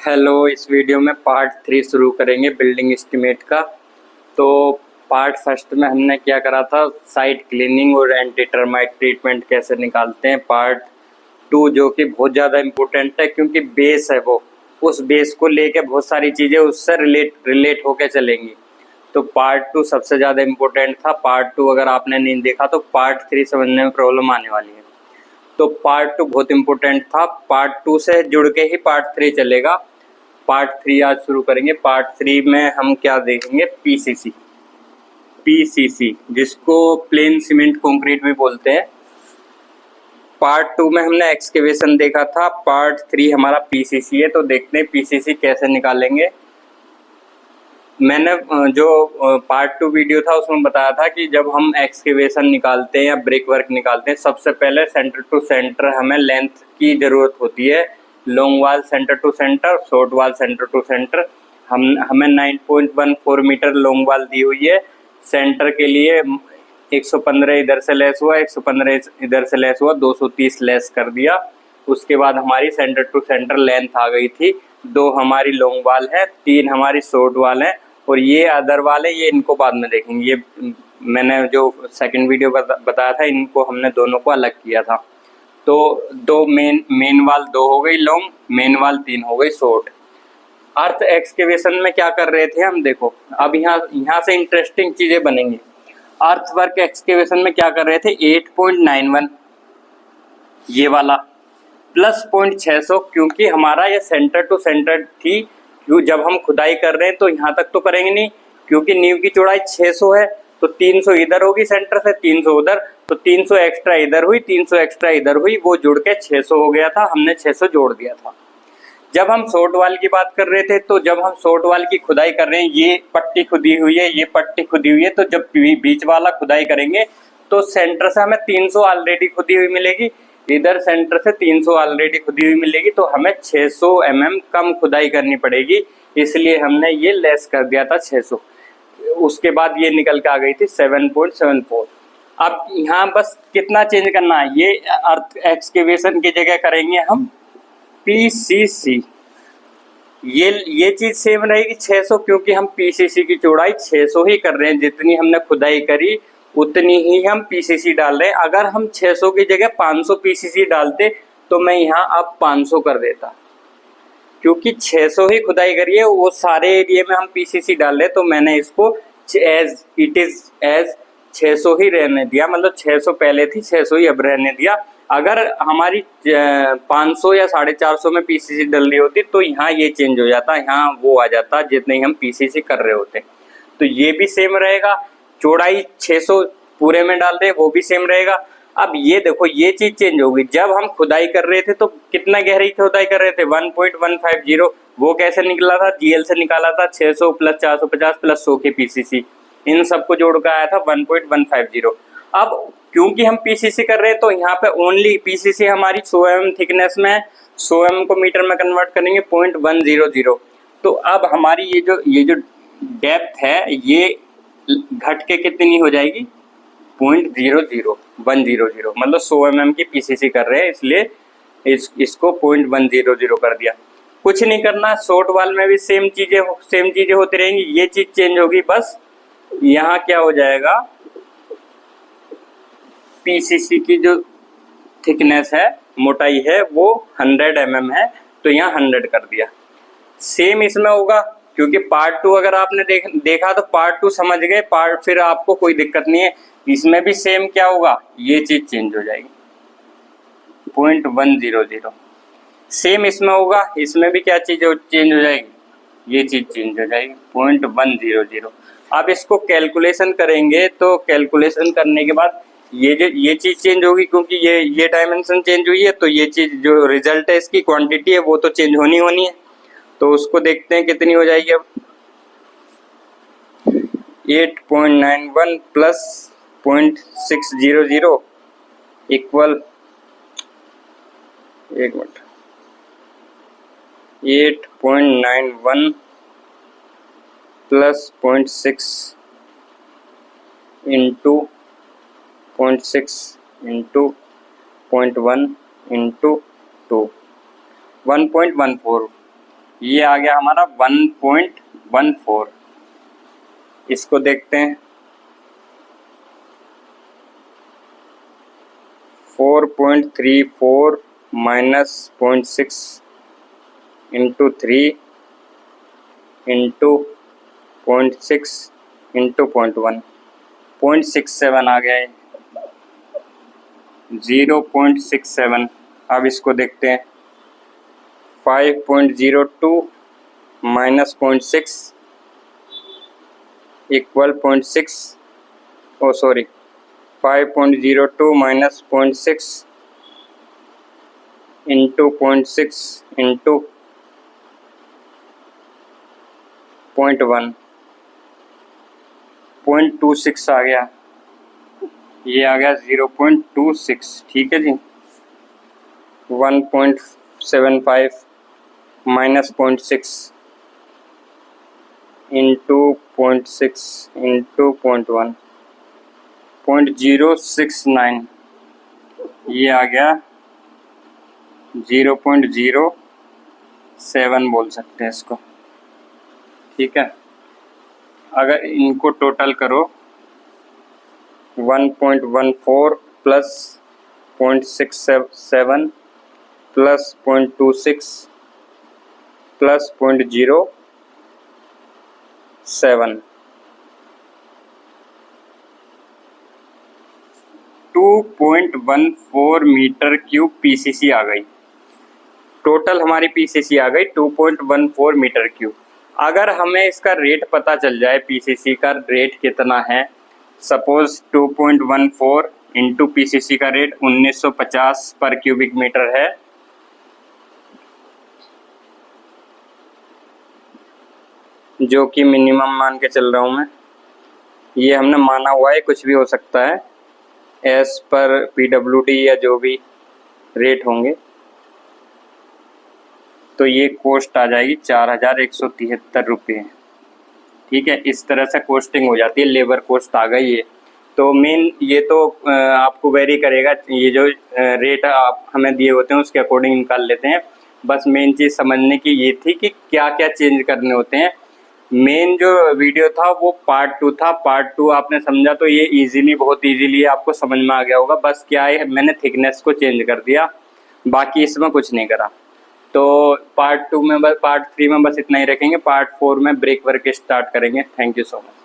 Hello, इस video में part 3 शुरू करेंगे बिल्डिंग एस्टीमेट का। तो पार्ट फर्स्ट में हमने क्या करा था, साइट क्लीनिंग और एंटी टर्माइट ट्रीटमेंट कैसे निकालते हैं। पार्ट 2 जो कि बहुत ज़्यादा इम्पोर्टेंट है क्योंकि बेस है वो, उस बेस को लेके बहुत सारी चीज़ें उससे रिलेट होके चलेंगी। तो पार्ट 2 सबसे ज़्यादा इम्पोर्टेंट था। पार्ट 2 अगर आपने नहीं देखा तो पार्ट 3 समझने में प्रॉब्लम आने वाली है। तो पार्ट 2 बहुत इम्पोर्टेंट था। पार्ट 2 से जुड़ के ही पार्ट 3 चलेगा। पार्ट 3 आज शुरू करेंगे। पार्ट 3 में हम क्या देखेंगे, पीसीसी जिसको प्लेन सीमेंट कंक्रीट भी बोलते हैं। पार्ट 2 में हमने एक्सकेवेशन देखा था, पार्ट 3 हमारा पीसीसी है। तो देखते हैं पीसीसी कैसे निकालेंगे। मैंने जो पार्ट 2 वीडियो था उसमें बताया था कि जब हम एक्सकेवेशन निकालते हैं या ब्रिक वर्क निकालते हैं, सबसे पहले सेंटर टू सेंटर हमें लेंथ की ज़रूरत होती है। लॉन्ग वाल सेंटर टू सेंटर, शॉर्ट वाल सेंटर टू सेंटर। हमें 9.14 मीटर लॉन्ग वाल दी हुई है। सेंटर के लिए 115 इधर से लेस हुआ, 115 इधर से लेस हुआ, 230 लेस कर दिया। उसके बाद हमारी सेंटर टू सेंटर लेंथ आ गई थी। 2 हमारी लॉन्ग वाल है, 3 हमारी शॉर्ट वाल है और ये अदर वाले, ये इनको बाद में देखेंगे। ये मैंने जो सेकंड वीडियो बताया था, इनको हमने दोनों को अलग किया था। तो 2 मेन वाल 2 हो गई लॉन्ग, मेन वाल 3 हो गई शॉर्ट। अर्थ एक्सकेवेशन में क्या कर रहे थे हम, देखो अब यहाँ से इंटरेस्टिंग चीजें बनेंगी। अर्थ वर्क एक्सकेवेशन में क्या कर रहे थे, 8.91 ये वाला प्लस 0.600, क्योंकि हमारा ये सेंटर टू सेंटर थी। क्यों, जब हम खुदाई कर रहे हैं तो यहाँ तक तो करेंगे नहीं, क्योंकि नींव की चौड़ाई 600 है। तो 300 इधर होगी सेंटर से, 300 उधर, तो 300 एक्स्ट्रा इधर हुई, 300 एक्स्ट्रा इधर हुई, वो जुड़ के 600 हो गया था। हमने 600 जोड़ दिया था। जब हम शॉर्ट वाल की बात कर रहे थे, तो जब हम शॉर्ट वाल की खुदाई कर रहे हैं, ये पट्टी खुदी हुई है, ये पट्टी खुदी हुई है, तो जब बीच वाला खुदाई करेंगे तो सेंटर से हमें 300 ऑलरेडी खुदी हुई मिलेगी, इधर सेंटर से 300 ऑलरेडी खुदी हुई मिलेगी। तो हमें 600 mm कम खुदाई करनी पड़ेगी, इसलिए हमने ये लेस कर दिया था 600। उसके बाद ये निकल के आ गई थी 7.74। अब यहाँ बस कितना चेंज करना है, ये अर्थ एक्सकेवेशन की जगह करेंगे हम पीसीसी। ये चीज सेम रहेगी 600, क्योंकि हम पीसीसी की चौड़ाई 600 ही कर रहे हैं। जितनी हमने खुदाई करी उतनी ही हम पीसीसी डाल रहे हैं। अगर हम 600 की जगह 500 पीसीसी डालते तो मैं यहाँ अब 500 कर देता, क्योंकि 600 ही खुदाई करी है, वो सारे एरिया में हम पीसीसी डाल रहे। तो मैंने इसको एज इट इज एज 600 ही रहने दिया, मतलब 600 पहले थी, 600 ही अब रहने दिया। अगर हमारी 500 या 450 में पीसीसी डल रही होती तो यहाँ ये चेंज हो जाता, यहाँ वो आ जाता जितने ही हम पीसीसी कर रहे होते। तो ये भी सेम रहेगा, चौड़ाई 600 पूरे में डाल रहे, वो भी सेम रहेगा। अब ये देखो, ये चीज चेंज होगी। जब हम खुदाई कर रहे थे तो कितना गहराई खुदाई कर रहे थे, 1.150। वो कैसे निकला था, जीएल से निकाला था। 600 प्लस 450 प्लस 100 के पीसीसी, इन सबको जोड़ कर आया था 1.150। अब क्योंकि हम पीसीसी कर रहे हैं तो यहाँ पे ओनली पीसीसी हमारी 100 mm थिकनेस में है, 100 mm को मीटर में कन्वर्ट करेंगे 0.100। तो अब हमारी ये जो डेप्थ है, ये घट के कितनी हो जाएगी, 0.00100। मतलब 100 mm की पीसीसी कर रहे हैं, इसलिए इसको 0.100 कर दिया। कुछ नहीं करना, शॉर्ट वाल में भी सेम चीजें होती रहेंगी। ये चीज चेंज होगी बस, यहाँ क्या हो जाएगा, पीसीसी की जो थिकनेस है, मोटाई है, वो 100 mm है, तो यहाँ 100 कर दिया। सेम इसमें होगा, क्योंकि पार्ट 2 अगर आपने देखा तो पार्ट 2 समझ गए, फिर आपको कोई दिक्कत नहीं है। इसमें भी सेम क्या होगा, ये चीज चेंज हो जाएगी 0.100। सेम इसमें होगा, इसमें भी क्या चीज चेंज हो जाएगी, ये चीज चेंज हो जाएगी 0.100। अब इसको कैलकुलेशन करेंगे, तो कैलकुलेशन करने के बाद ये चीज चेंज होगी, क्योंकि ये डायमेंशन चेंज हुई है। तो ये चीज जो रिजल्ट है, इसकी क्वांटिटी है, वो तो चेंज होनी है। तो उसको देखते हैं कितनी हो जाएगी। अब 8.91 प्लस 0.600 इक्वल, एक minute, 8.91 plus 0.6 into 0.6 into 0.1 into 2, 1.14। ये आ गया हमारा 1.14। इसको देखते हैं। 4.34 माइनस 0.6 इंटू 3 इंटू 0.6 इंटू 0.1, 0.67 आ गया है, 0.67। अब इसको देखते हैं। 5.02 माइनस 0.6 इक्वल 0.6, ओ सॉरी 5.02 माइनस 0.6 इंटू 0.6 इंटू 0.1, 0.26 आ गया। ये आ गया 0.26, ठीक है जी। 1.75 माइनस 0.6 इंटू 0.6 इंटू 0.1, 0.069। ये आ गया 0.07 बोल सकते हैं इसको, ठीक है। अगर इनको टोटल करो 1.14 plus 0.67 plus 0.26 plus 0.07, 2.14 metre cube PCC आ गई। टोटल हमारी पीसीसी आ गई 2.14 मीटर क्यूब। अगर हमें इसका रेट पता चल जाए, पीसीसी का रेट कितना है, सपोज 2.14 इंटू पीसीसी का रेट 1950 पर क्यूबिक मीटर है, जो कि मिनिमम मान के चल रहा हूँ मैं। ये हमने माना हुआ है, कुछ भी हो सकता है एस पर PWD या जो भी रेट होंगे। तो ये कोस्ट आ जाएगी 4173 रुपये, ठीक है। इस तरह से कोस्टिंग हो जाती है, लेबर कोस्ट आ गई है। तो मेन ये तो आपको वेरी करेगा, ये जो रेट आप हमें दिए होते हैं उसके अकॉर्डिंग निकाल लेते हैं। बस मेन चीज़ समझने की ये थी कि क्या क्या चेंज करने होते हैं। मेन जो वीडियो था वो पार्ट 2 था। पार्ट 2 आपने समझा तो ये इजीली, बहुत इजीली आपको समझ में आ गया होगा। बस क्या है, मैंने थिकनेस को चेंज कर दिया, बाकी इसमें कुछ नहीं करा। तो पार्ट 2 में बस, पार्ट 3 में बस इतना ही रखेंगे। पार्ट 4 में ब्रेक वर्क स्टार्ट करेंगे। Thank you so much.